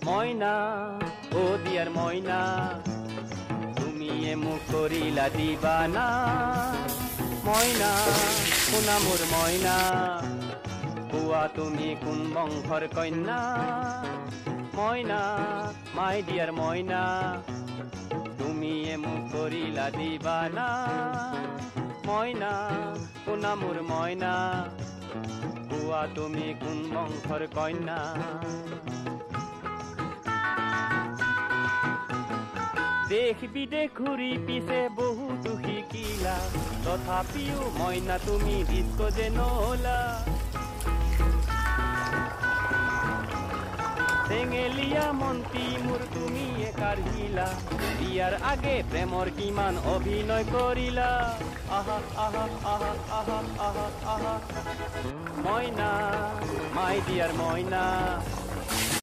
মইনা ও দিয়ার মইনা তুমি মোক করিলা দিবানা মইনা শুনা মোর মইনা বুয়া তুমি কোন বংশর কন্যা মইনা মাই দিয়ার মইনা তুমি মোক করিলা দিবানা মইনা শুনা মোর মইনা বুয়া তুমি কোন বংশর কন্যা দেশ বিদেশ ঘূৰি পিছে বহুতো শিকিলা তথাপিও মইনা তুমি ডিস্কো যে নহলা চেঙেলীয়া মন্ত্ৰী মোৰ তুমি কাঢ়িলা বিয়াৰ আগে প্ৰেমৰ কিমান অভিনয় কৰিলা আহা আহা আহা আহা আহা আহা মইনা মাই ডিয়াৰ মইনা